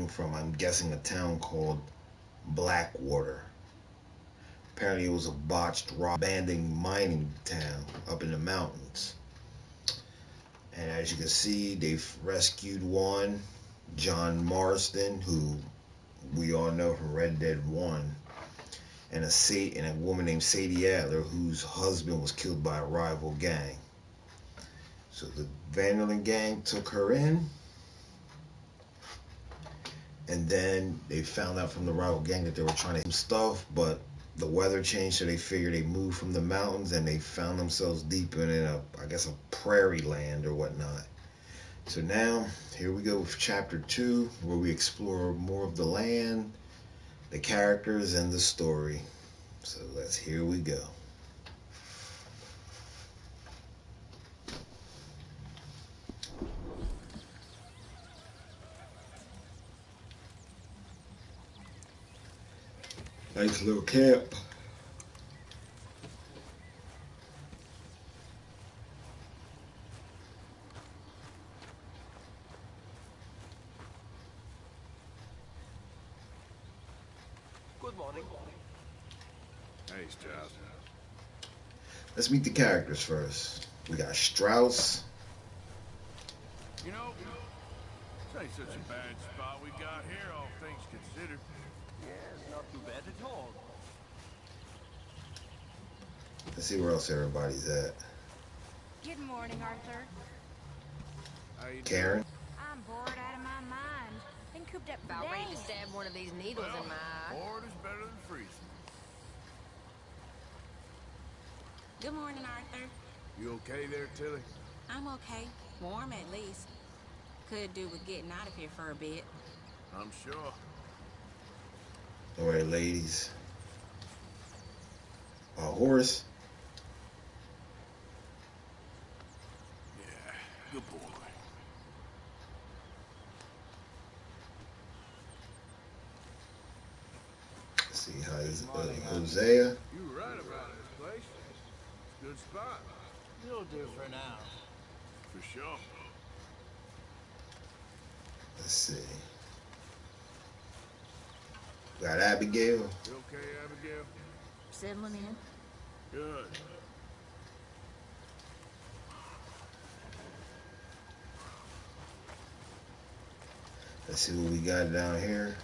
came from, I'm guessing, a town called Blackwater. Apparently it was a botched, abandoned mining town up in the mountains. And as you can see, they've rescued one, John Marston, who we all know from Red Dead 1, and a woman named Sadie Adler, whose husband was killed by a rival gang. So the Van der Linde gang took her in, and then they found out from the rival gang that they were trying to do stuff, but the weather changed, so they figured they moved from the mountains, and they found themselves deep in I guess a prairie land or whatnot. So now, here we go with chapter 2, where we explore more of the land, the characters, and the story. So here we go. Nice little camp. Good morning. Hey, Strauss. Let's meet the characters first. We got Strauss. You know, this ain't such a bad spot we got here, all things considered. Yes, not too bad at all. Let's see where else everybody's at. Good morning, Arthur. How you Karen. I'm bored out of my mind. Been cooped up for About ready to days. stab one of these needles Well, in my eye. bored is better than freezing. Good morning, Arthur. You okay there, Tilly? I'm okay. Warm at least. Could do with getting out of here for a bit. I'm sure. All right, ladies. Horace. Yeah, good boy. Let's see, Hosea. You were right about this place. It's a good spot. You'll do for now. For sure. Let's see. Got Abigail. You okay, Abigail? Settling in. Good. Let's see what we got down here.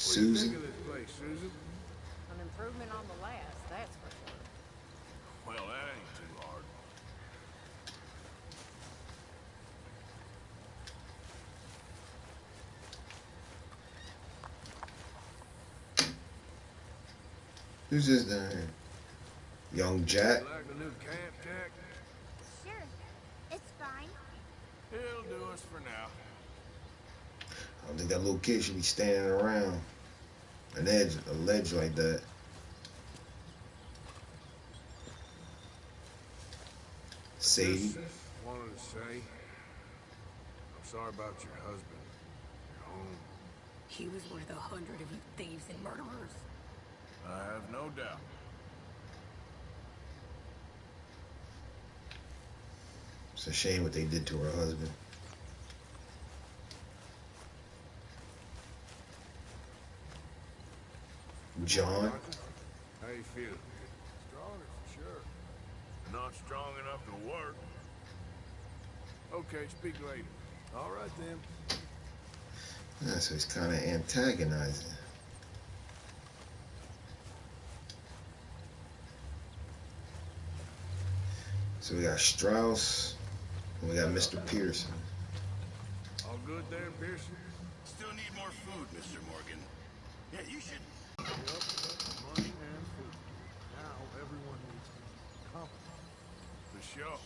What do you Susan. think of this place, Susan? An improvement on the last, that's for sure. Well, that ain't too hard. Who's this down here? Young Jack. You like the new camp, Jack? Sure, it's fine. It'll do us for now. I don't think that little kid should be standing around a ledge like that. Sadie. Just wanted to say, I'm sorry about your husband. Your home. He was one of the 100 of you thieves and murderers. I have no doubt. It's a shame what they did to her husband. John. How you feeling? Stronger, for sure. Not strong enough to work. Okay, speak later. All right, then. Yeah, so he's kind of antagonizing. So we got Strauss, and we got Mr. Pearson. All good there, Pearson? Still need more food, Mr. Morgan. Yeah, you should. Yep, money and food. Now everyone needs company. For sure.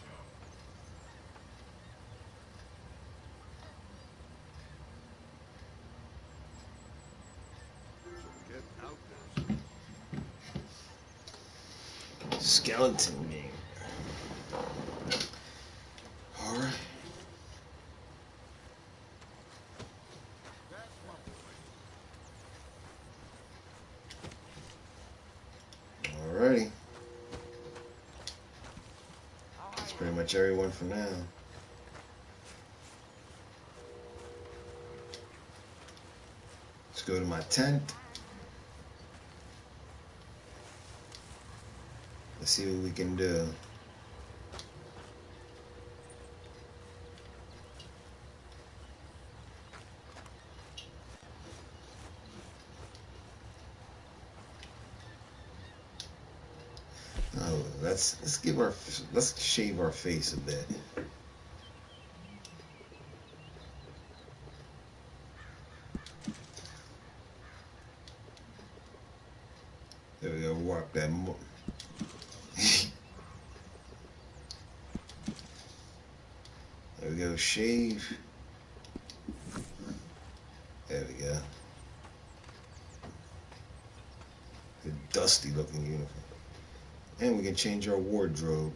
So get out there. Skeleton Man. All right. pretty much everyone for now. Let's go to my tent. Let's see what we can do. Oh, let's shave our face a bit. There we go. Walk that. There we go. Shave. There we go. The dusty looking uniform. And we can change our wardrobe.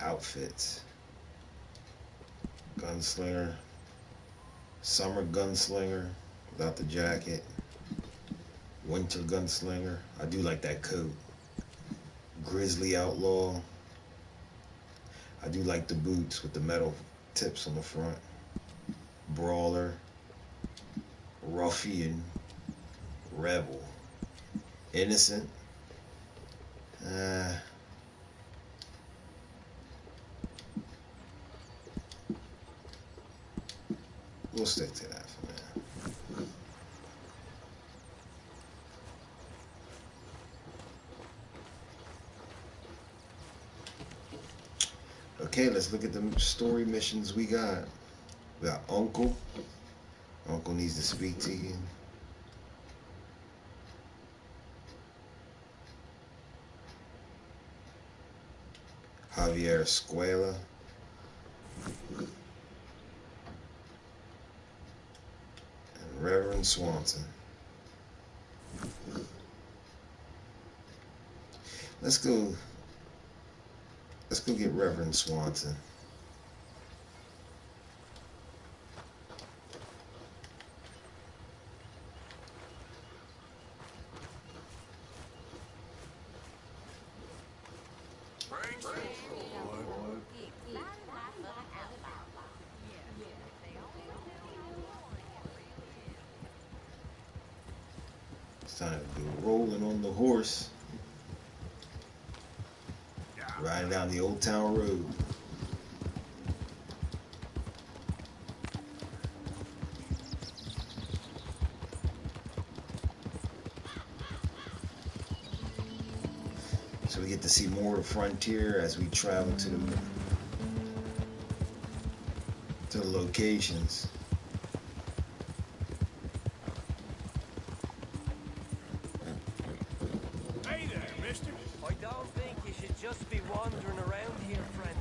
Outfits. Gunslinger. Summer gunslinger without the jacket. Winter gunslinger. I do like that coat. Grizzly outlaw. I do like the boots with the metal tips on the front. Brawler. Ruffian. Rebel. Innocent. We'll stick to that for now. Okay, let's look at the story missions we got. We got Uncle. Uncle needs to speak to you. Javier Escuela. And Reverend Swanson. Let's go get Reverend Swanson. It's time to go rolling on the horse. Riding down the Old Town Road. So we get to see more of the frontier as we travel to the locations. Hey there, mister. I don't think you should just be wandering around here, friend.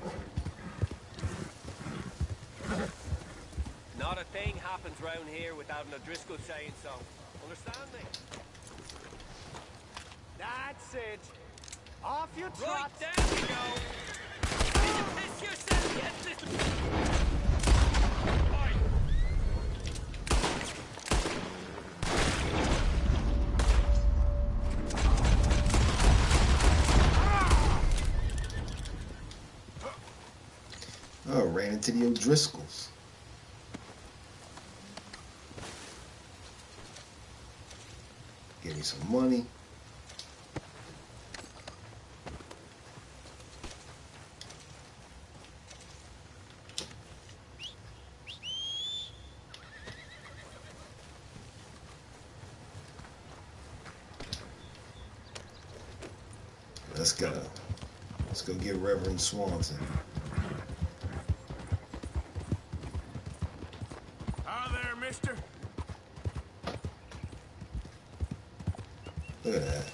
Not a thing happens round here without an O'Driscoll saying so. Understand me? That's it. Off you trot. Right, there we go. Did you piss yourself yet, little... Oh, ran into the O'Driscolls. Give me some money. Let's go. Let's go get Reverend Swanson. Hi there, mister. Look at that.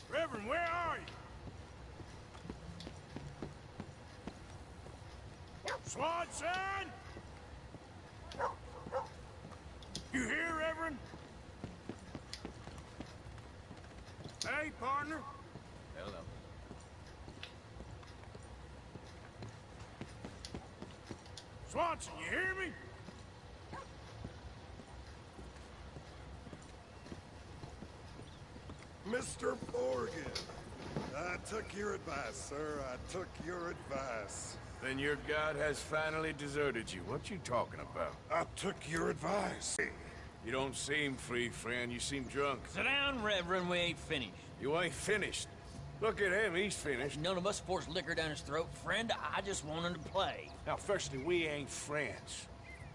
Reverend, where are you? Swanson! You here, Reverend? Hey, partner. Swanson, you hear me? Mr. Morgan, I took your advice, sir. I took your advice. Then your god has finally deserted you. What you talking about? I took your advice. You don't seem free, friend. You seem drunk. Sit down, Reverend. We ain't finished. You ain't finished. Look at him. He's finished. None of us forced liquor down his throat. Friend, I just wanted to play. Now, firstly, we ain't friends.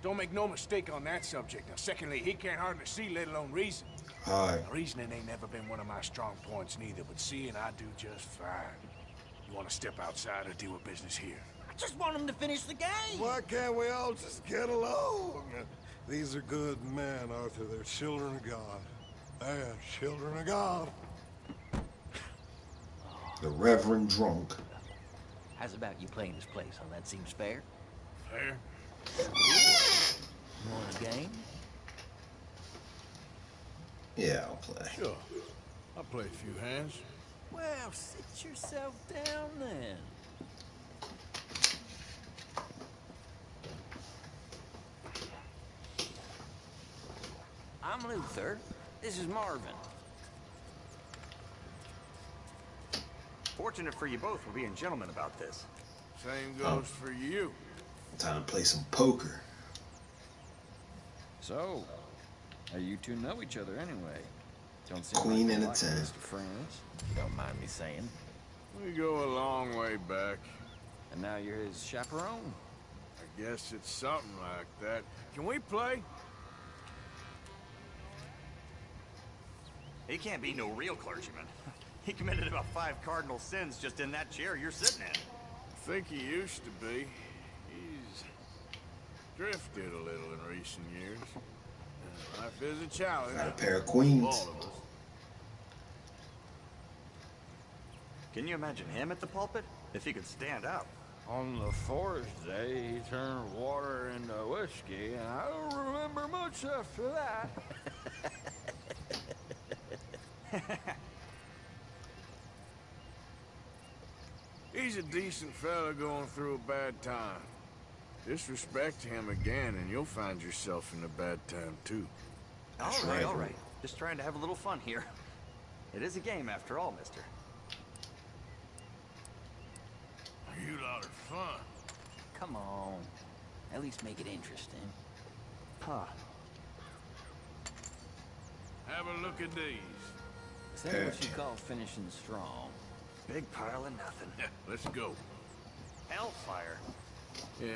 Don't make no mistake on that subject. Now, secondly, he can't hardly see, let alone reason. Alright. Reasoning ain't never been one of my strong points neither, but seeing I do just fine. You want to step outside or deal with business here? I just want him to finish the game. Why can't we all just get along? These are good men, Arthur. They're children of God. They're children of God. The Reverend Drunk. How's about you playing this place, huh? That seems fair. Fair? Want a game? Yeah, I'll play. Sure. I'll play a few hands. Well, sit yourself down then. I'm Luther. This is Marvin. Fortunate for you both for being gentlemen about this. Same goes for you. Time to play some poker. So, how you two know each other anyway? Don't seem Queen like and a you're 10. Mr. Friends. You don't mind me saying. We go a long way back. And now you're his chaperone. I guess it's something like that. Can we play? He can't be no real clergyman. He committed about 5 cardinal sins just in that chair you're sitting in. I think he used to be. He's drifted a little in recent years. Life is a challenge. Got a pair of for queens. all of us. Can you imagine him at the pulpit? If he could stand up. On the fourth day, he turned water into whiskey, and I don't remember much after that. He's a decent fella going through a bad time. Disrespect him again, and you'll find yourself in a bad time, too. That's All right, right. all right. Just trying to have a little fun here. It is a game after all, mister. You lot are fun. Come on. At least make it interesting. Huh. Have a look at these. Is that what you call finishing strong? Big pile of nothing. Yeah, let's go. Hellfire. Yeah.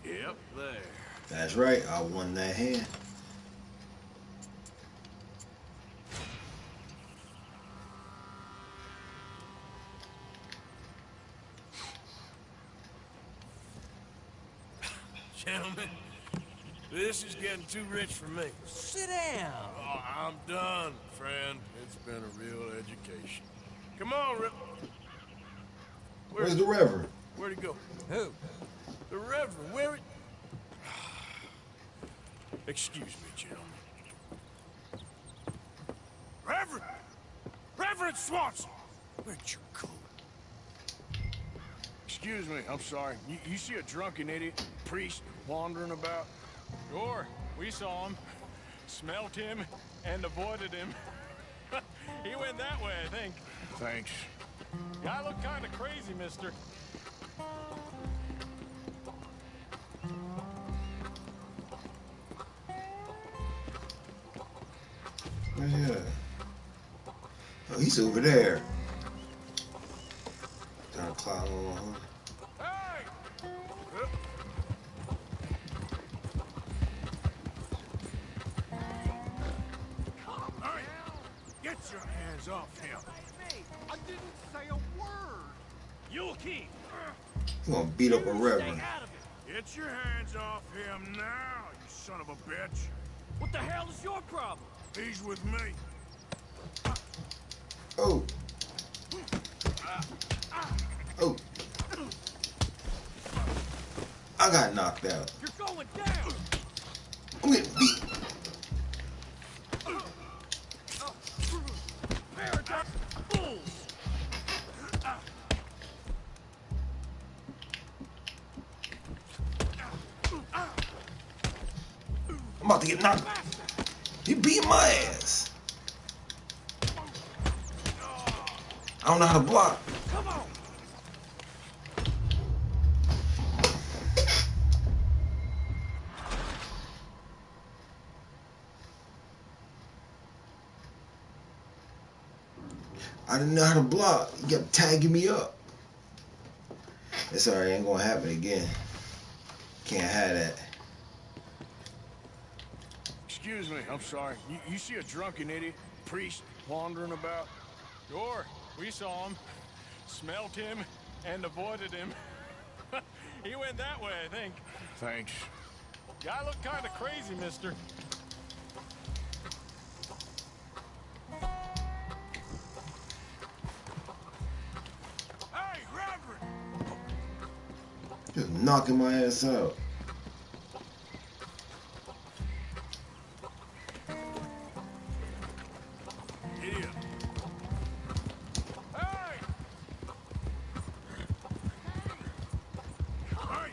Yep, there. That's right. I won that hand. Gentlemen, this is getting too rich for me. Sit down. Oh, I'm done, friend. It's been a real education. Come on, Rip. Where's the Reverend? Where'd he go? Who? The Reverend, where it... Excuse me, gentlemen. Reverend! Reverend Swanson! Where'd you go? Excuse me, I'm sorry. You see a drunken idiot, priest, wandering about? Sure, we saw him, smelt him, and avoided him. He went that way, I think. Thanks. Guy looked kind of crazy, mister. Where's he at? Oh, he's over there. Down a cloud on. Hey! Hey! Get your hands off him! I didn't say a word. You'll keep. He's gonna beat up a Reverend. Out of it. Get your hands off him now, you son of a bitch! What the hell is your problem? He's with me. Oh. Oh. I got knocked out. You're going down. I'm getting beat. Paradise fools. I'm about to get knocked. He beat my ass. I don't know how to block. Come on. I didn't know how to block. He kept tagging me up. It's alright, ain't gonna happen again. Can't have that. Excuse me, I'm sorry. You see a drunken idiot, priest, wandering about? Sure, we saw him, smelt him, and avoided him. He went that way, I think. Thanks. Guy looked kind of crazy, mister. Hey, Reverend! Just knocking my ass out. Idiot. Hey! Hey!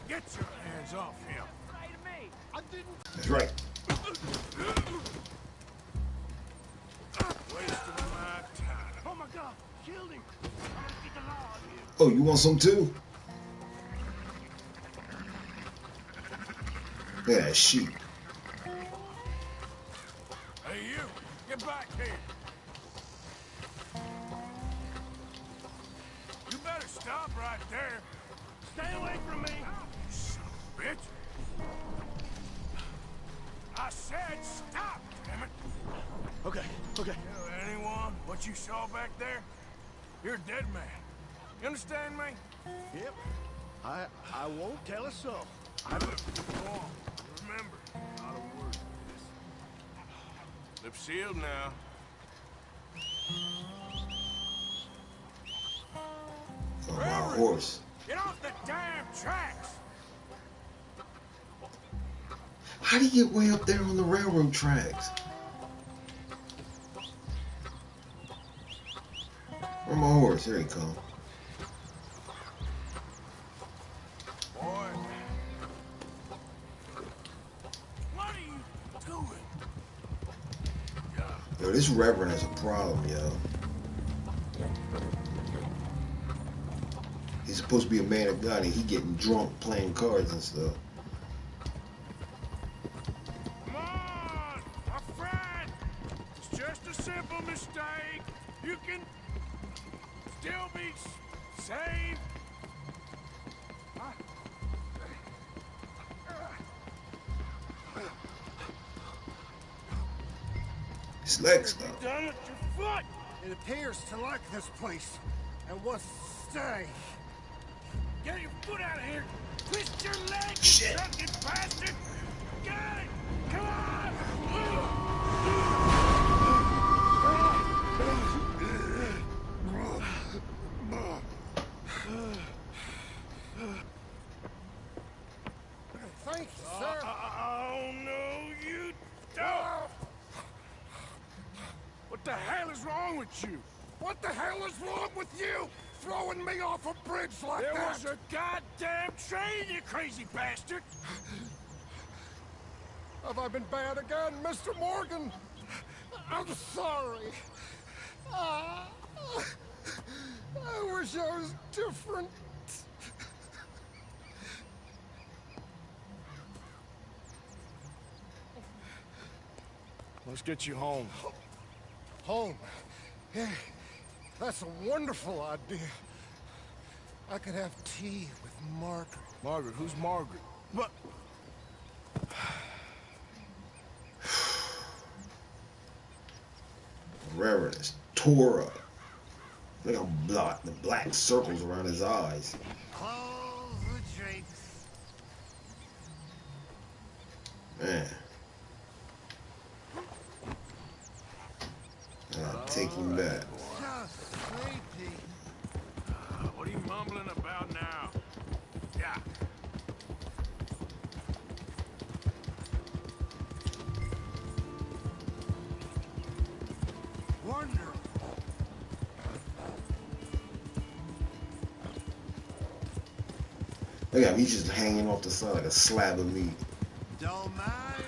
Get your hands off him. That's right. Wasting my time. Oh my God, killed him. I'm gonna get the law on you. Oh, you want some too? Look at that sheep. Hey, you! Get back here! You better stop right there! Stay away from me. You son of a bitch! I said stop, damn it! Okay, okay. Tell anyone what you saw back there? You're a dead man. You understand me? Yep. I won't tell a soul. Go on. Remember, not a word. Lips sealed now. On my horse. Get off the damn tracks! How do you get way up there on the railroad tracks? Where's my horse? Here he comes. Boy. What are you doing? Yo, this Reverend has a problem, yo. He's supposed to be a man of God and he getting drunk playing cards and stuff. Come on, my friend. It's just a simple mistake. You can still be saved. His legs You up. done with your foot? It appears to like this place and wants to stay. Get your foot out of here. Twist your leg, you Shit. drunken bastard. Get it. Come on. Thank you, sir. Oh, no, you don't. What the hell is wrong with you? What the hell is wrong with you? Throwing me off a bridge like There that? was a goddamn train, you crazy bastard! Have I been bad again, Mr. Morgan? I'm sorry. I wish I was different. Let's get you home. Home. Yeah, that's a wonderful idea. I could have tea with Margaret. Margaret, who's Margaret? What? Reverend is tore up. Look how the black circles around his eyes. Close the drapes. Man. I'll take him back. Just sleepy. What are you mumbling about now? Yeah. Wonderful. Look at him, he's just hanging off the side like a slab of meat. Don't mind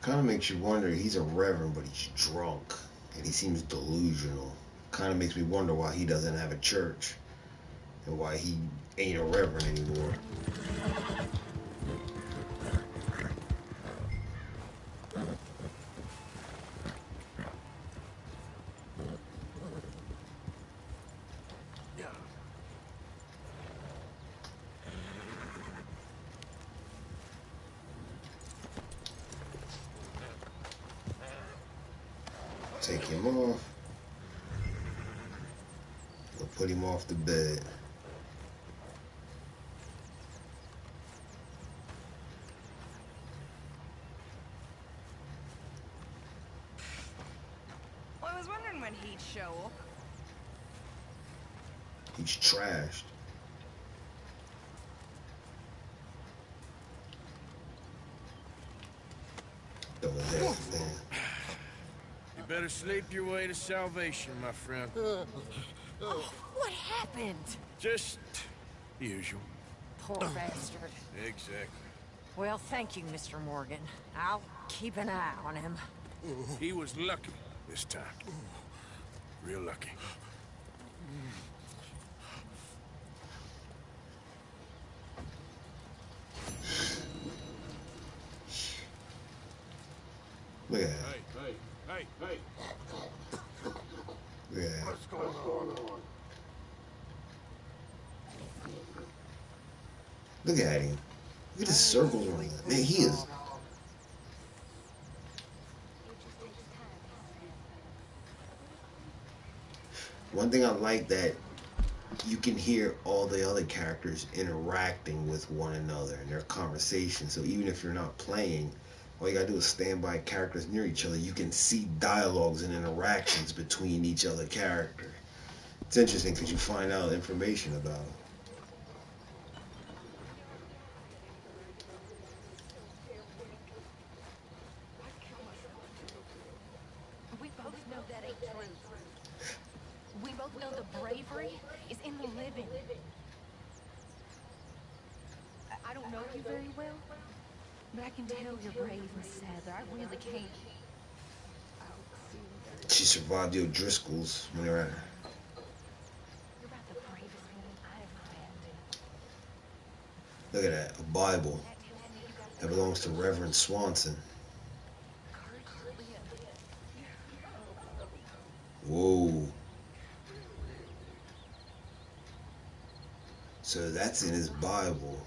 Kind of makes you wonder. He's a reverend, but he's drunk, and he seems delusional. Kind of makes me wonder why he doesn't have a church, and why he ain't a reverend anymore. Take him off. We'll put him off the bed. Well, I was wondering when he'd show up. He's trashed. Throw his ass down. You better sleep your way to salvation, my friend. Oh, what happened? Just the usual. Poor bastard. Exactly. Well, thank you, Mr. Morgan. I'll keep an eye on him. He was lucky this time. Real lucky. Look at that. Hey. Look at that. What's going on? Look at him. Look at the circles around him. Man, he is. One thing I like that you can hear all the other characters interacting with one another in their conversation. So even if you're not playing, all you gotta do is stand by characters near each other. You can see dialogues and interactions between each other character. It's interesting because you find out information about them. We both know that ain't true. We both know the bravery is in the living. I don't know you very well, but I can tell you're brave and sad. I really can. She survived the O'Driscolls when they were at her. You're about the bravest woman I ever met. Look at that, a Bible that belongs to Reverend Swanson. Whoa. So that's in his Bible.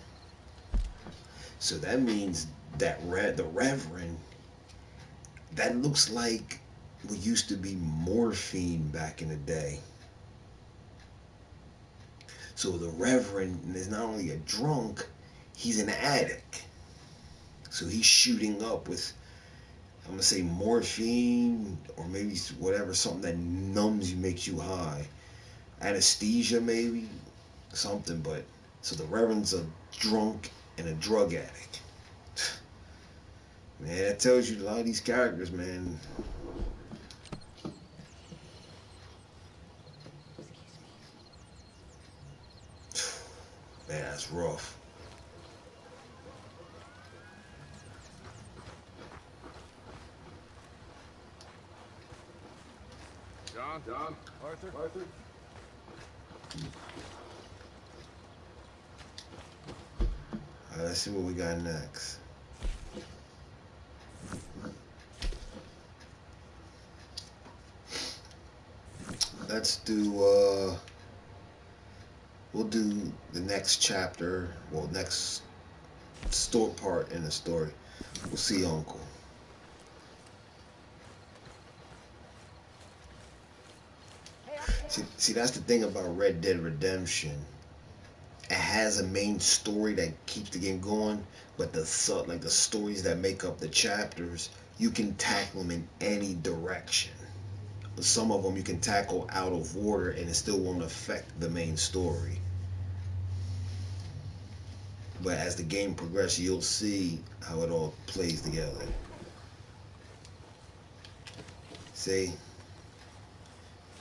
So that means that the Reverend, that looks like what used to be morphine back in the day. So the Reverend is not only a drunk, he's an addict. So he's shooting up with, I'm gonna say morphine, or maybe whatever, something that numbs you, makes you high. Anesthesia maybe, something, but, so the Reverend's a drunk and a drug addict. Man, that tells you a lot of these characters, man. Man, that's rough. John? Arthur? Alright, let's see what we got next. Let's do, we'll do the next chapter, well, next story part in the story. We'll see Uncle. See, that's the thing about Red Dead Redemption. It has a main story that keeps the game going, but the stories that make up the chapters, you can tackle them in any direction. Some of them you can tackle out of order and it still won't affect the main story. But as the game progresses, you'll see how it all plays together. See?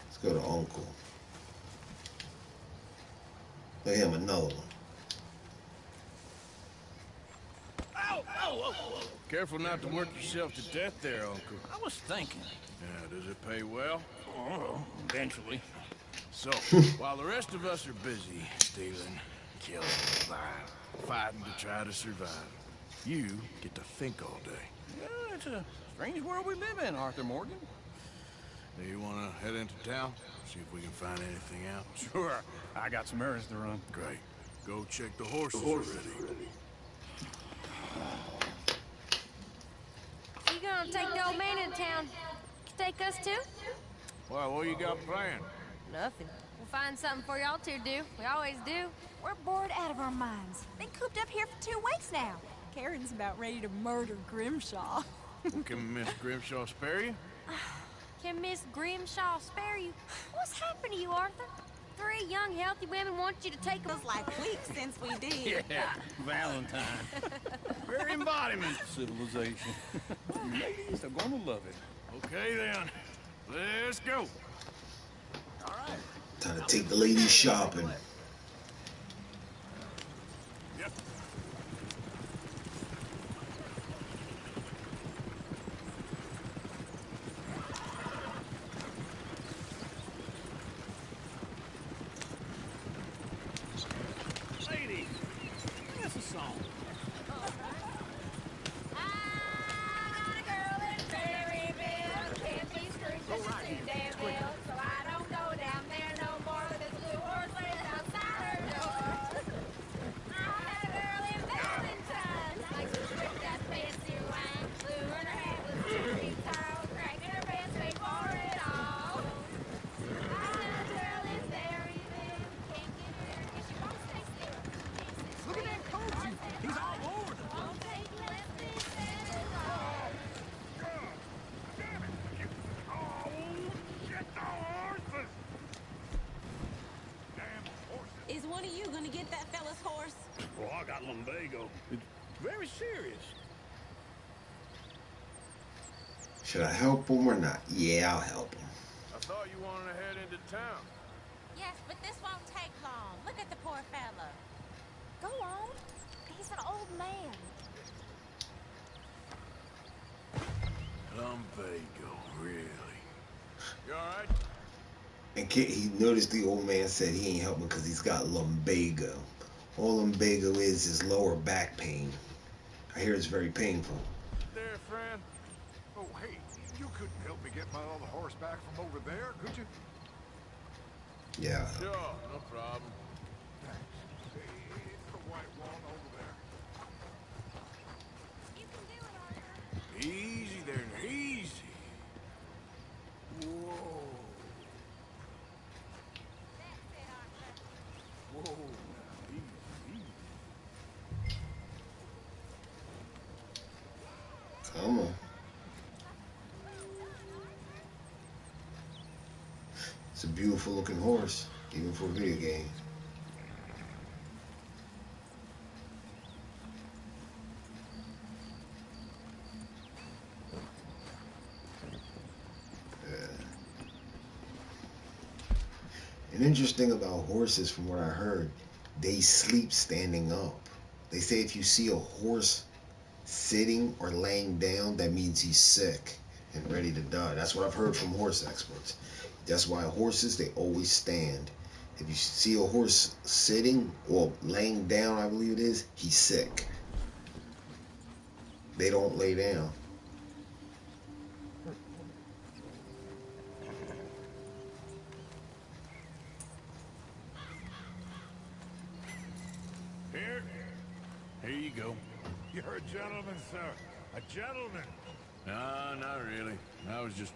Let's go to Uncle. Look at him, another one. Ow! Ow! whoa, whoa. Careful not to work yourself to death there, Uncle. I was thinking. Yeah, does it pay well? Oh, eventually. So, while the rest of us are busy stealing, killing, lying, fighting to try to survive, you get to think all day. Yeah, it's a strange world we live in, Arthur Morgan. Do you want to head into town? See if we can find anything out? Sure. I got some errands to run. Great. Go check the horses are ready. You gonna take the old man into town? Take us too? Well, what you got planned? Nothing. We'll find something for y'all to do. We always do. We're bored out of our minds. Been cooped up here for 2 weeks now. Karen's about ready to murder Grimshaw. Well, can Miss Grimshaw spare you? Can Miss Grimshaw spare you? What's happened to you, Arthur? 3 young, healthy women want you to take them. It was like weeks since we did. Yeah, Valentine. Very embodiment of civilization. Ladies are gonna love it. Okay, then. Let's go. All right. Time to take the ladies shopping. Yep. Ladies, sing us a song. Look at that coach. He's all over the place. Is one of you gonna get that fella's horse? Oh, I got lumbago. It's very serious. Should I help him or not? Yeah, I'll help him. I thought you wanted to head into town. Yes, but this won't take long. Look at the poor fella. Go on. He's an old man. Lumbago, really? You all right? And he noticed the old man said he ain't helping because he's got lumbago. All lumbago is lower back pain. I hear it's very painful. There, friend. Oh, hey, you couldn't help me get my other horse back from over there, could you? Yeah. Sure, no problem. Thanks. It's the white one over there. You can do it, Arthur. Easy there, now, easy. Whoa. Whoa, now, easy. Come on. It's a beautiful looking horse, even for a video game. An interesting about horses, from what I heard, they sleep standing up. They say if you see a horse sitting or laying down, that means he's sick and ready to die. That's what I've heard from horse experts. That's why horses, they always stand. If you see a horse sitting or laying down, I believe it is, he's sick. They don't lay down. Here you go. You're a gentleman, sir. A gentleman. No, not really. I was just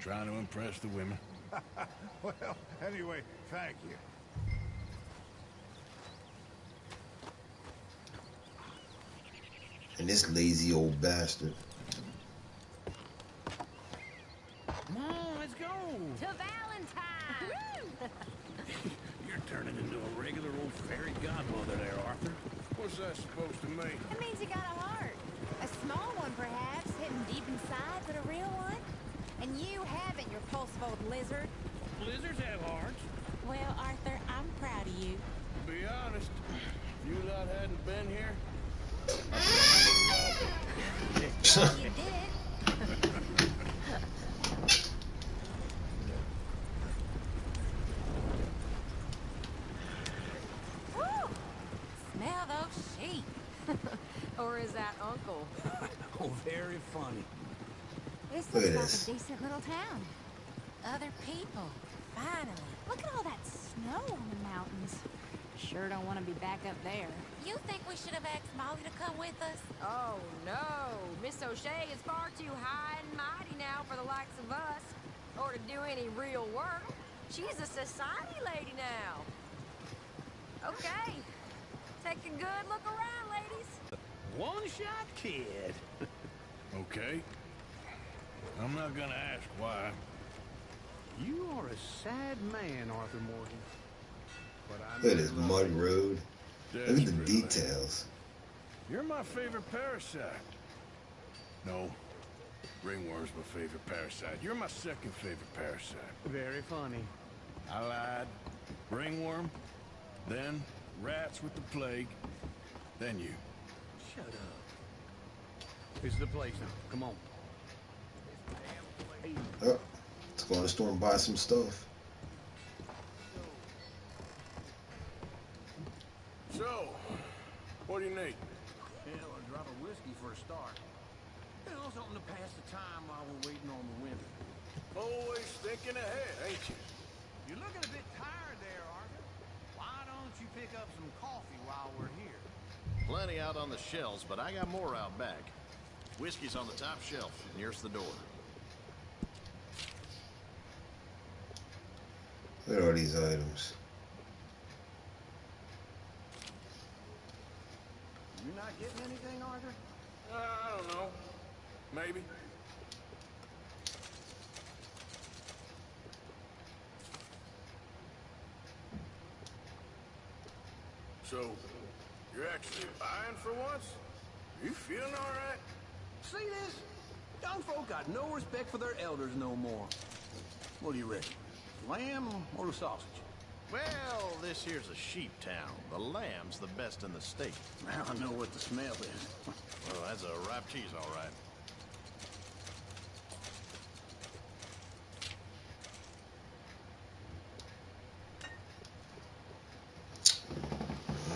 trying to impress the women. Well, anyway, thank you. And this lazy old bastard. Come on, let's go. To Valentine! You're turning into a regular old fairy godmother there, Arthur. What's that supposed to mean? It means you got a heart. A small one, perhaps, hidden deep inside, but a real one. And you haven't, your pulse-fold lizard. Blizzards have hearts. Well, Arthur, I'm proud of you. To be honest, if you lot hadn't been here, I wouldn't have son. You did. Woo! Smell those sheep. Or is that Uncle? Oh, very funny. This Look looks at like this. a decent little town. Other people. Finally. Look at all that snow on the mountains. Sure don't want to be back up there. You think we should have asked Molly to come with us? Oh, no. Miss O'Shea is far too high and mighty now for the likes of us. Or to do any real work. She's a society lady now. Okay. Take a good look around, ladies. One-shot kid. Okay. I'm not gonna ask why. You are a sad man, Arthur Morgan. But I Look at this mud road. Look at the Desperately. details. You're my favorite parasite. No. Ringworm's my favorite parasite. You're my second favorite parasite. Very funny. I lied. Ringworm. Then rats with the plague. Then you. Shut up. This is the place now. Come on. Oh, let's go to the store and buy some stuff. So, what do you need? Hell, a drop of whiskey for a start. You know, something to pass the time while we're waiting on the winter. Always thinking ahead, ain't you? You're looking a bit tired there, Arthur. Why don't you pick up some coffee while we're here? Plenty out on the shelves, but I got more out back. Whiskey's on the top shelf, nearest the door. Look at all these items. You're not getting anything, Arthur? I don't know. Maybe. So, you're actually buying for once? You feeling all right? See this? Young folk got no respect for their elders no more. What do you reckon? Lamb or the sausage? Well, this here's a sheep town. The lamb's the best in the state. Now I know what the smell is. Well, that's a ripe cheese, all right.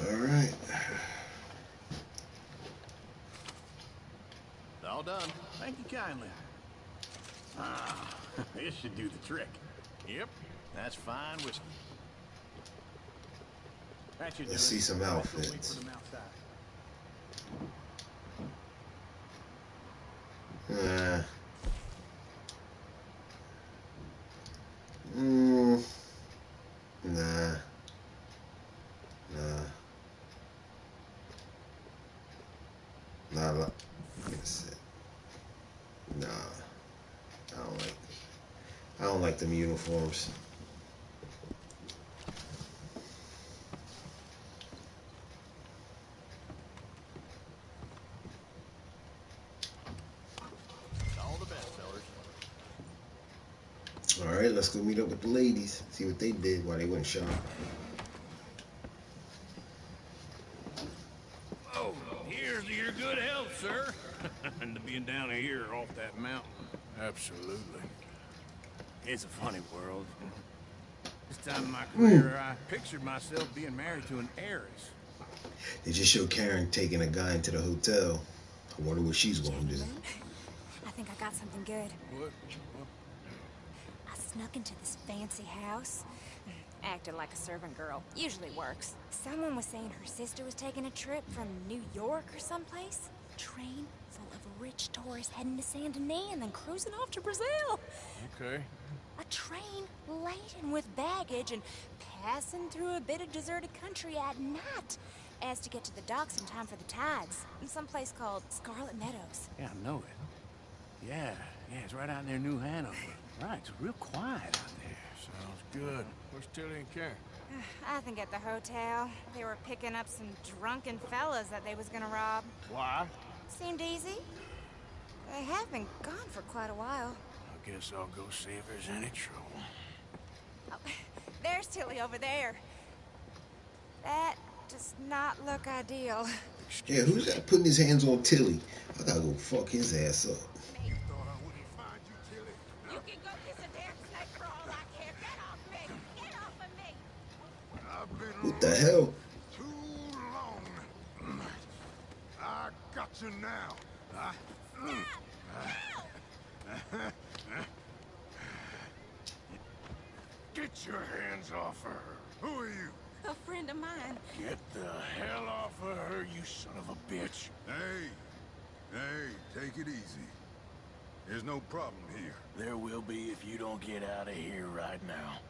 All right. All done. Thank you kindly. Ah, this should do the trick. Yep, that's fine whiskey. That should Let's do it. see some Let's go wait outfits. for them outside. Nah. Nah, like I said. Nah. I don't like them uniforms. All the best, fellas. All right, let's go meet up with the ladies. See what they did while they went shopping. Oh, here's to your good health, sir. And to being down here off that mountain. Absolutely. It's a funny world. This time in my career, I pictured myself being married to an heiress. They just showed Karen taking a guy into the hotel. I wonder what she's going to do. I think I got something good. What? I snuck into this fancy house. Acted like a servant girl. Usually works. Someone was saying her sister was taking a trip from New York or someplace. Train full of rich tourists heading to Saint Denis and then cruising off to Brazil. Okay. A train laden with baggage and passing through a bit of deserted country at night as to get to the docks in time for the tides in some place called Scarlet Meadows. Yeah, I know it. Yeah, it's right out near New Hanover. Right, it's real quiet out there. Sounds good. Where's Tilly and Karen? I think at the hotel. They were picking up some drunken fellas that they was gonna rob. Why? Seemed easy. They have been gone for quite a while. I guess I'll go see if there's any trouble. Oh, there's Tilly over there. That does not look ideal. Yeah, who's that putting his hands on Tilly? I gotta go fuck his ass up. You thought I wouldn't find you, Tilly? You can go kiss a damn snake for all I care. Get off me! Get off of me! I've been What the running hell? too long. I got you now. Get your hands off her. Who are you? A friend of mine. Get the hell off of her, you son of a bitch. Hey, take it easy. There's no problem here. There will be if you don't get out of here right now.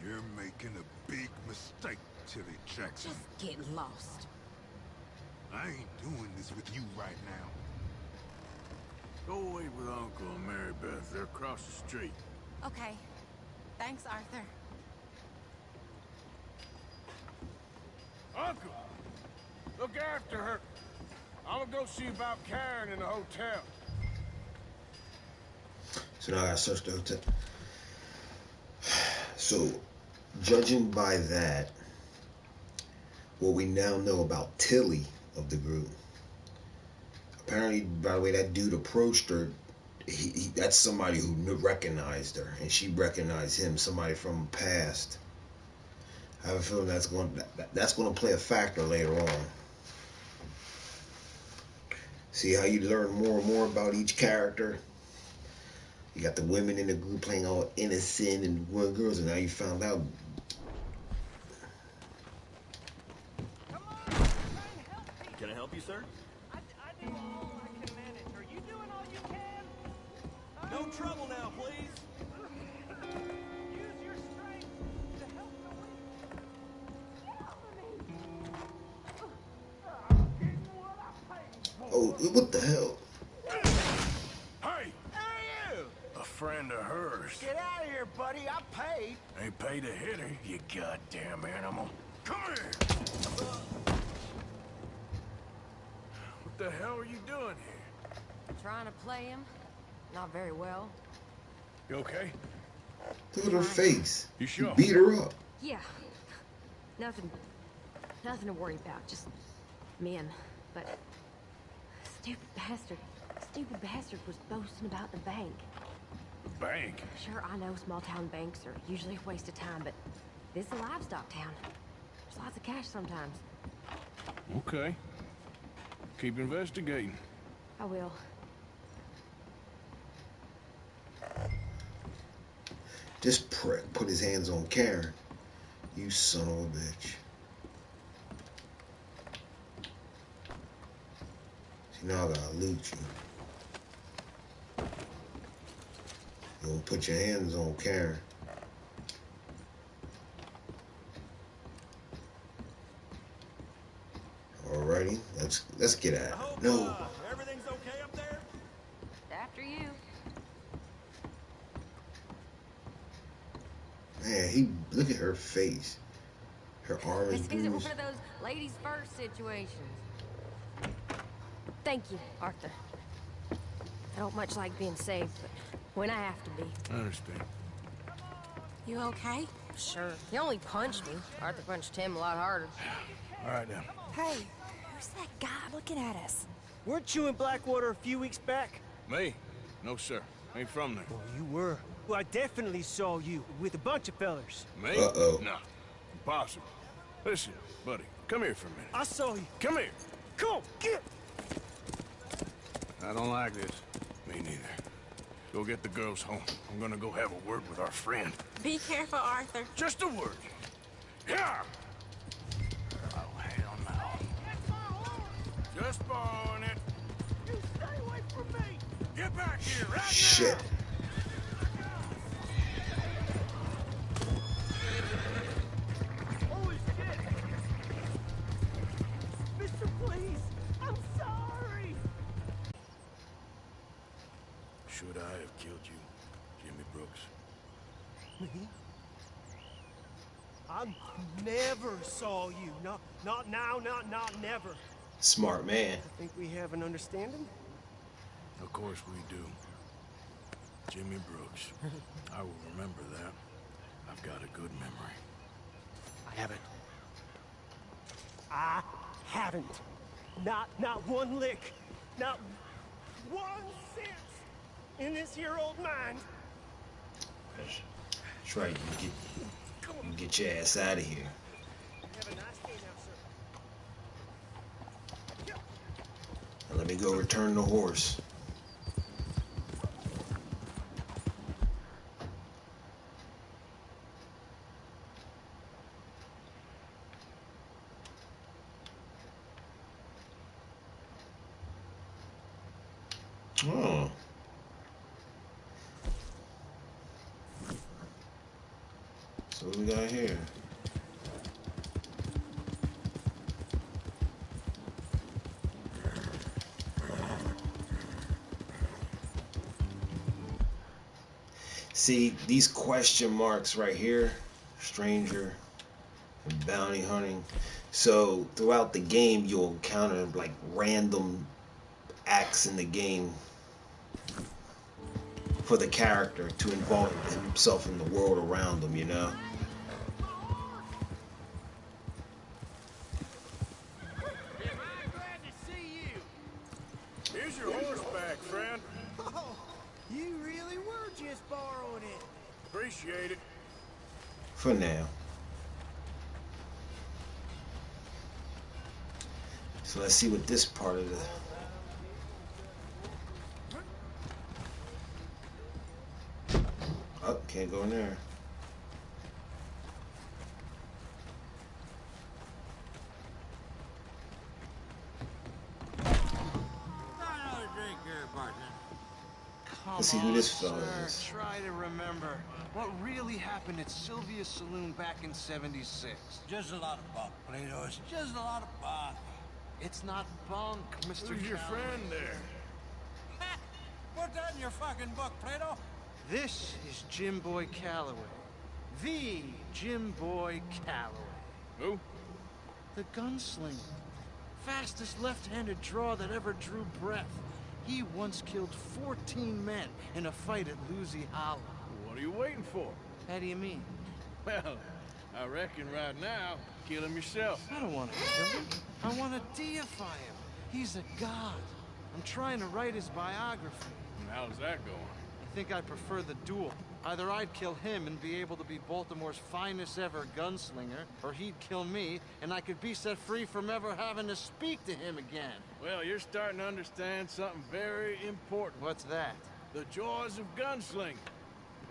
You're making a big mistake, Tilly Jackson. Just get lost. I ain't doing this with you right now. Go away with Uncle and Mary Beth. They're across the street. Okay. Thanks, Arthur. Uncle! Look after her. I'm gonna go see about Karen in the hotel. So now I gotta search the hotel. So, judging by that, what we now know about Tilly of the group, apparently, by the way that dude approached her, that's somebody who recognized her, and she recognized him, somebody from the past. I have a feeling that's going to play a factor later on. See how you learn more and more about each character? You got the women in the group playing all innocent and good girls, and now you found out. Can I help you, sir? I do all I can manage. Are you doing all you can? No trouble now, please. Use your strength to help the weak. Oh, what the hell? Hey! Hey, you! A friend of hers. Get out of here, buddy. I paid. Ain't paid to hit her, you goddamn animal. Come here! What the hell are you doing here? Trying to play him? Not very well. You okay? Look at her face. You sure? He beat her up. Yeah. Nothing to worry about. Just men. But stupid bastard was boasting about the bank. Bank? Sure, I know small town banks are usually a waste of time, but this is a livestock town. There's lots of cash sometimes. Okay. Keep investigating. I will. This prick put his hands on Karen. You son of a bitch. See, now I gotta loot you. You don't put your hands on Karen. Alrighty, let's get at it. No. Everything's okay up there? After you. Man, look at her face. Her arm is This isn't bruised. one of those ladies first situations. Thank you, Arthur. I don't much like being saved, but when I have to be. I understand. You okay? Sure. He only punched me. Arthur punched him a lot harder. All right, now. Hey, who's that guy looking at us? Weren't you in Blackwater a few weeks back? Me? No, sir. Ain't from there. Oh, you were. Well, I definitely saw you with a bunch of fellers. Me? Uh-oh. No. Impossible. Listen, buddy, come here for a minute. I saw you. Come here. Come on, get! I don't like this. Me neither. Go get the girls home. I'm gonna go have a word with our friend. Be careful, Arthur. Just a word. Yeah! Oh, hell no. Just borrowing it. You stay away from me! Get back here right now! Shit. Holy shit! Mister, please! I'm sorry! Should I have killed you, Jimmy Brooks? Me? I never saw you. Not now, not never. Smart man. I think we have an understanding. Of course we do. Jimmy Brooks. I will remember that. I've got a good memory. I haven't. I haven't. Not one lick. Not 1 cent in this here old mind. That's right. You get your ass out of here. Have a nice day now, sir. And let me go return the horse. Oh. So what we got here? See, these question marks right here, stranger and bounty hunting. So throughout the game, you'll encounter like random acts in the game for the character to involve himself in the world around him, you know? Here's your horseback, friend. Oh, you really were just borrowing it. Appreciate it. For now. So let's see what this part of the... Oh, can't go in there. Let's see who this fella is. Try to remember what really happened at Sylvia's Saloon back in '76. Just a lot of bunk, Plato. It's just a lot of bunk. It's not bunk, Mr. Who's your friend there? Put that in your fucking book, Plato. This is Jim Boy Calloway. The Jim Boy Calloway. Who? The gunslinger. Fastest left-handed draw that ever drew breath. He once killed 14 men in a fight at Lucy Hollow. What are you waiting for? How do you mean? Well, I reckon right now, kill him yourself. I don't want to kill him. I want to deify him. He's a god. I'm trying to write his biography. And how's that going? I think I prefer the duel. Either I'd kill him and be able to be Baltimore's finest ever gunslinger, or he'd kill me, and I could be set free from ever having to speak to him again. Well, you're starting to understand something very important. What's that? The joys of gunslinging.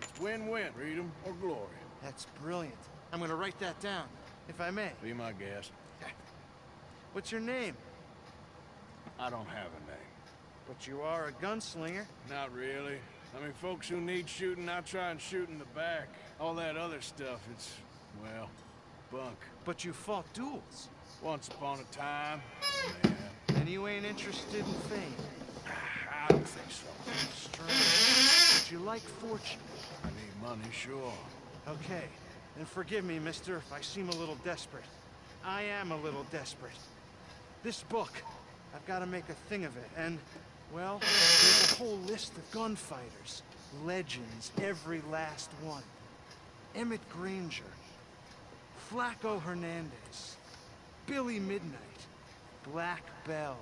It's win-win, freedom or glory. That's brilliant. I'm gonna write that down, if I may. Be my guest. What's your name? I don't have a name. But you are a gunslinger. Not really. I mean, folks who need shooting, I try and shoot in the back. All that other stuff, it's, well, bunk. But you fought duels. Once upon a time, yeah. And you ain't interested in fame. I don't think so. Strange. But you like fortune. I need money, sure. Okay. And forgive me, mister, if I seem a little desperate. I am a little desperate. This book, I've got to make a thing of it, and... well, there's a whole list of gunfighters. Legends, every last one. Emmett Granger. Flaco Hernandez. Billy Midnight. Black Bell.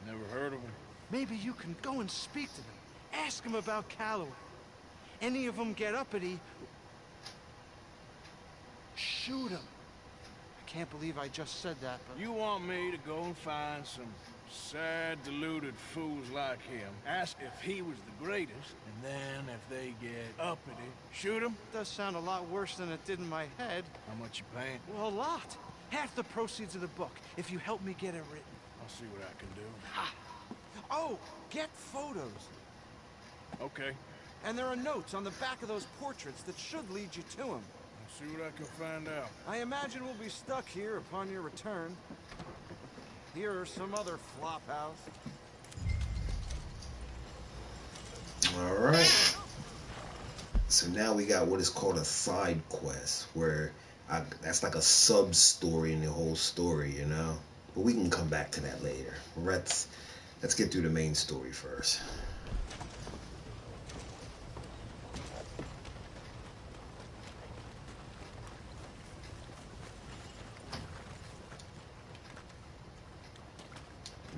Never heard of him. Maybe you can go and speak to them. Ask them about Calloway. Any of them get uppity, shoot them. I can't believe I just said that, but... You want me to go and find some sad, deluded fools like him, ask if he was the greatest, and then if they get uppity, shoot him? Does sound a lot worse than it did in my head. How much you paying? Well, a lot. Half the proceeds of the book, if you help me get it written. I'll see what I can do. Ha! Oh, get photos. Okay. And there are notes on the back of those portraits that should lead you to him. I'll see what I can find out. I imagine we'll be stuck here upon your return. Here are some other flop house. All right. So now we got what is called a side quest, where that's like a sub story in the whole story, you know. But we can come back to that later. Let's get through the main story first.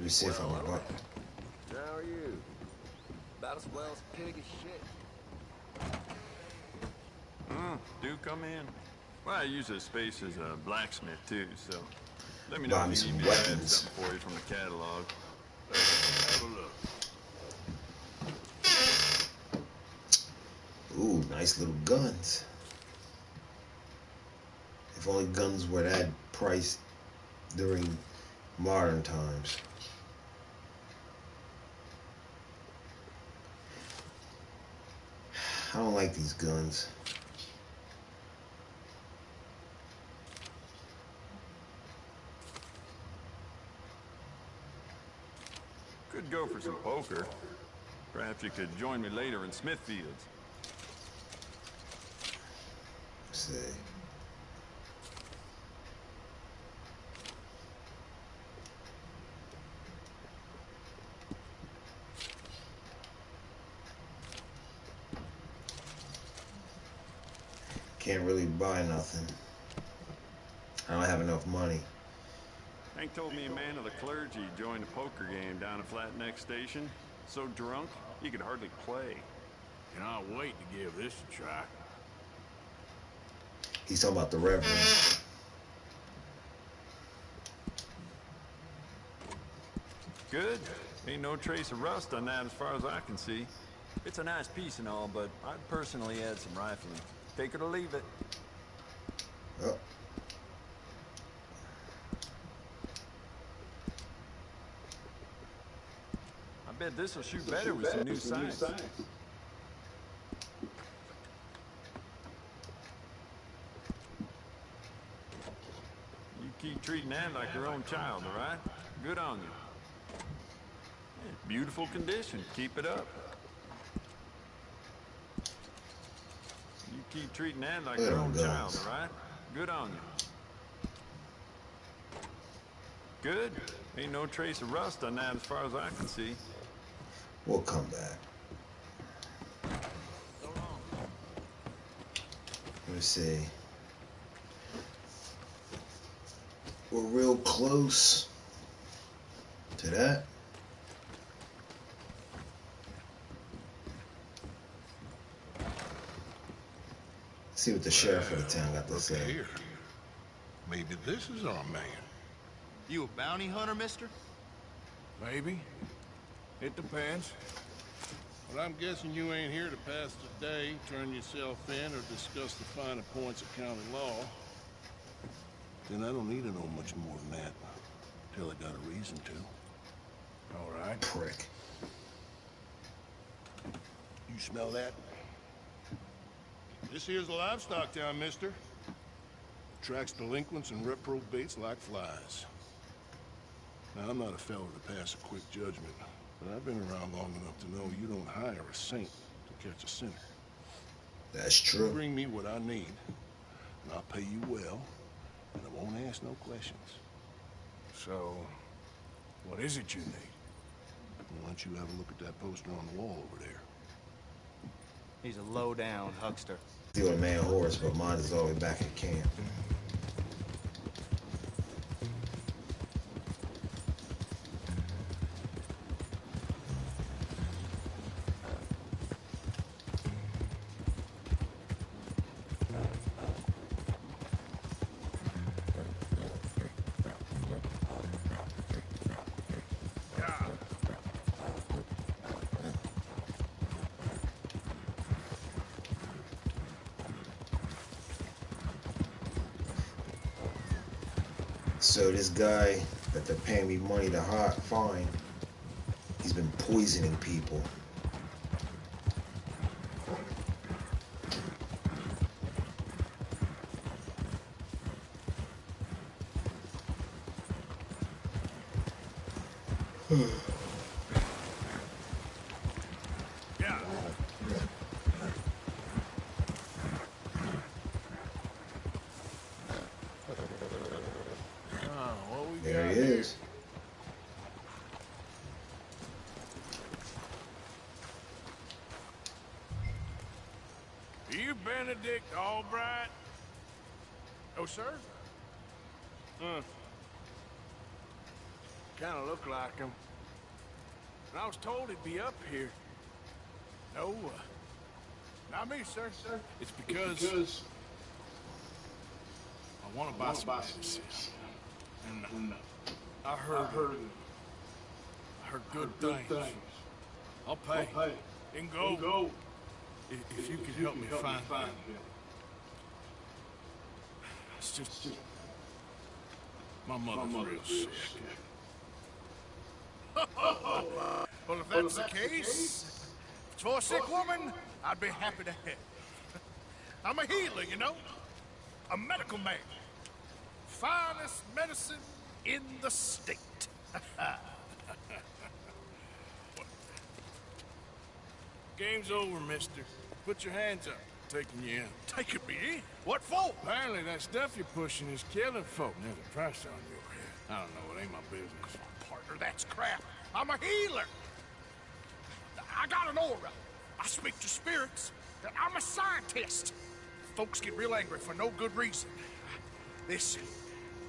Let me see if I can buy. How are you? About as well as pig as shit. Do come in. Well, I use this space as a blacksmith too, so let me Buy know me if some you need me to add weapons. something for you from the catalog. Have a look. Ooh, nice little guns. If only guns were that price during modern times. I don't like these guns. Could go for some poker. Perhaps you could join me later in Smithfield's. Let's see. Can't really buy nothing. I don't have enough money. Hank told me a man of the clergy joined a poker game down at Flatneck Station. So drunk, he could hardly play. Cannot wait to give this a try. He's talking about the Reverend. Good. Ain't no trace of rust on that as far as I can see. It's a nice piece and all, but I'd personally add some rifling. Take it or leave it. Oh. I bet this will shoot better with some new sights. You keep treating that like your own child, all right? Good on you. Yeah, beautiful condition. Keep it up. You keep treating that like your own child, all right? Good on you. Good. Ain't no trace of rust on that as far as I can see. We'll come back. Let me see. We're real close to that. See what the sheriff of the town got to say. Here. Maybe this is our man. You a bounty hunter, mister? Maybe. It depends. But I'm guessing you ain't here to pass the day, turn yourself in, or discuss the finer points of county law. Then I don't need to know much more than that. Till I got a reason to. All right. Prick. You smell that? This here's a livestock town, mister. Attracts delinquents and reprobates like flies. Now, I'm not a fellow to pass a quick judgment, but I've been around long enough to know you don't hire a saint to catch a sinner. That's true. You bring me what I need, and I'll pay you well, and I won't ask no questions. So, what is it you need? Why don't you have a look at that poster on the wall over there? He's a low-down huckster. Steal a man horse, but mine is all the way back at camp. So this guy that they're paying me money to find, he's been poisoning people. There he is. Are you Benedict Albright? Oh, sir? kind of look like him. And I was told he'd be up here. No, not me, sir. It's because I want to buy some medicine. And I heard good things. I'll pay. In gold. If you could help me find him. It's just my mother's real sick. Well, if that's the case, for a sick woman, I'd be happy to help. I'm a healer, you know? A medical man. Finest medicine in the state. Game's over, mister. Put your hands up. Taking you in. Taking me in? What for? Apparently that stuff you're pushing is killing folk. There's a price on your head. I don't know. It ain't my business. Partner, that's crap. I'm a healer. I got an aura. I speak to spirits. I'm a scientist. Folks get real angry for no good reason. This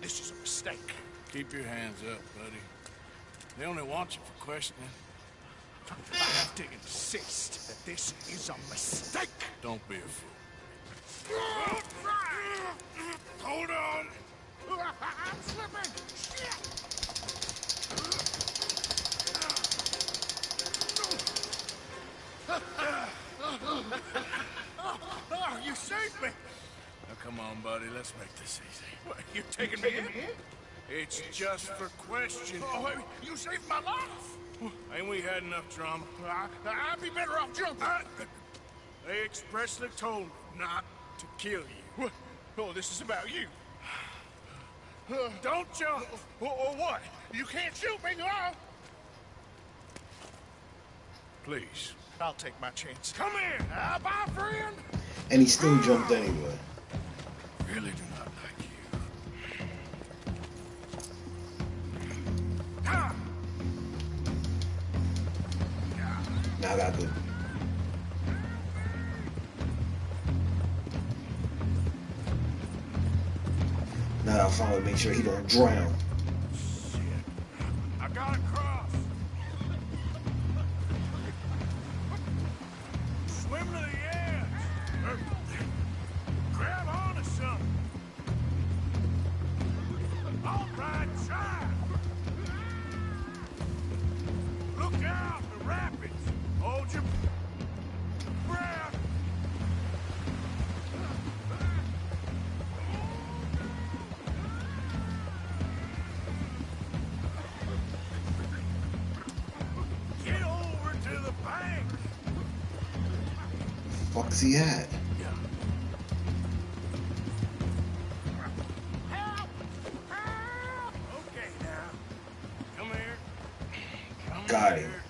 is a mistake. Keep your hands up, buddy. They only want you for questioning. I have to insist that this is a mistake. Don't be a fool. Hold on. I'm slipping. Shit. Oh, you saved me. Now come on, buddy. Let's make this easy. What, you taking me in? It's just for questioning. Oh, you saved my life. Ain't we had enough drama? I'd be better off jumping. They expressly told me not to kill you. Oh, this is about you. Don't jump. Or what? You can't shoot me, no? Please. I'll take my chance. Come in. Bye, friend. And he still jumped anyway. Really do not like you. Now I got good. Now I'll finally make sure he don't drown. Shit. I gotta cross. Swim to the edge. Grab onto something. All right, try. Look out, the rapids. Hold your breath. Get over to the bank. Fuck's he at? Help! Help! Okay, now. Come here. Come Got here. him.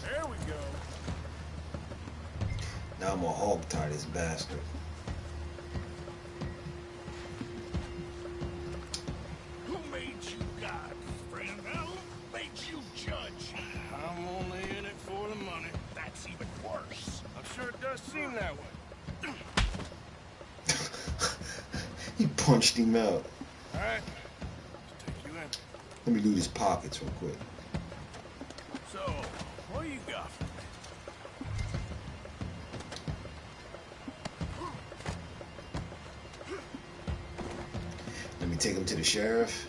There we go. Now I'm gonna hog tie this bastard. Who made you God, friend? Who made you judge? I'm only in it for the money. That's even worse. I'm sure it does seem that way. He punched him out. All right. Let's take you in. Let me loot his pockets real quick. So, what do you got for me? Let me take him to the sheriff.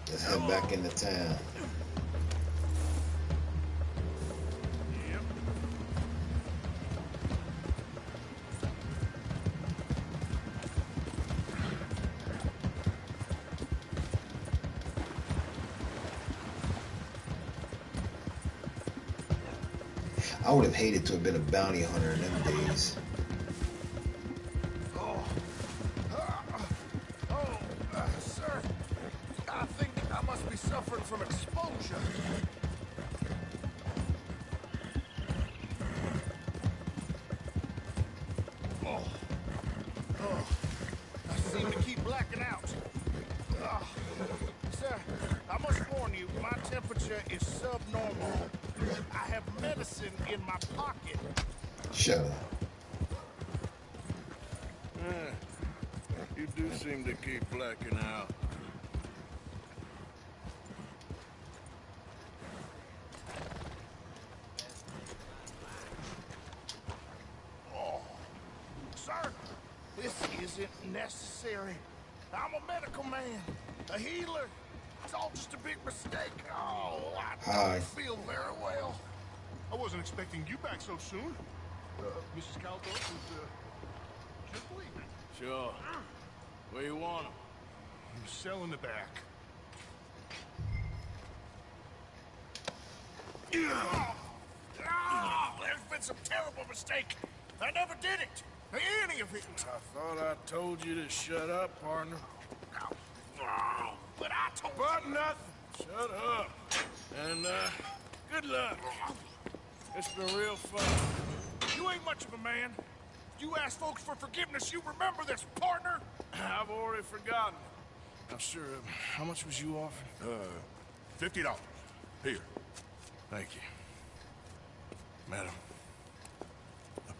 Let's head back into town. I would have hated to have been a bounty hunter in them days. Sir, I think I must be suffering from exposure. seem to keep blacking out. Sir, I must warn you, my temperature is subnormal. I have medicine in my pocket. Shut up. You do seem to keep blacking out. Oh, sir, this isn't necessary. I'm a medical man, a healer. It's all just a big mistake. Oh, I don't feel very well. I wasn't expecting you back so soon. Mrs. Calthorpe was, just leaving. Sure. Where you want him? He's selling the back. There's been some terrible mistake. I never did it. Any of it. I thought I told you to shut up, partner. But I told But nothing. Shut up. And, good luck. It's been real fun. You ain't much of a man. You ask folks for forgiveness, you remember this, partner? I've already forgotten. Now, sir, how much was you offering? $50. Here. Thank you. Madam,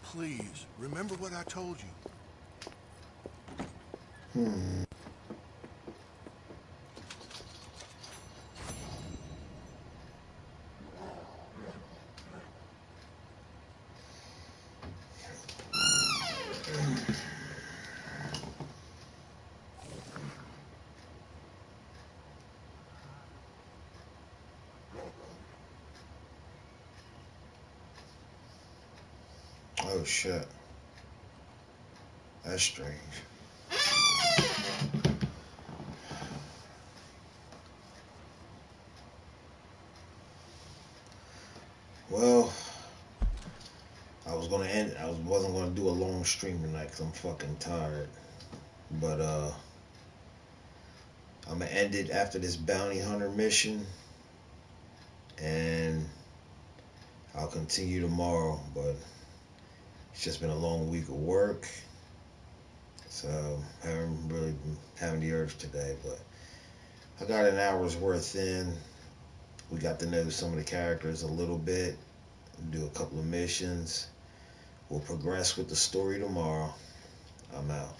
please, remember what I told you. Oh shit. That's strange. Well, I wasn't gonna do a long stream tonight because I'm fucking tired. But I'm gonna end it after this bounty hunter mission, and I'll continue tomorrow. But it's just been a long week of work, so I haven't really been having the urge today. But I got an hour's worth in. We got to know some of the characters a little bit, do a couple of missions. We'll progress with the story tomorrow. I'm out.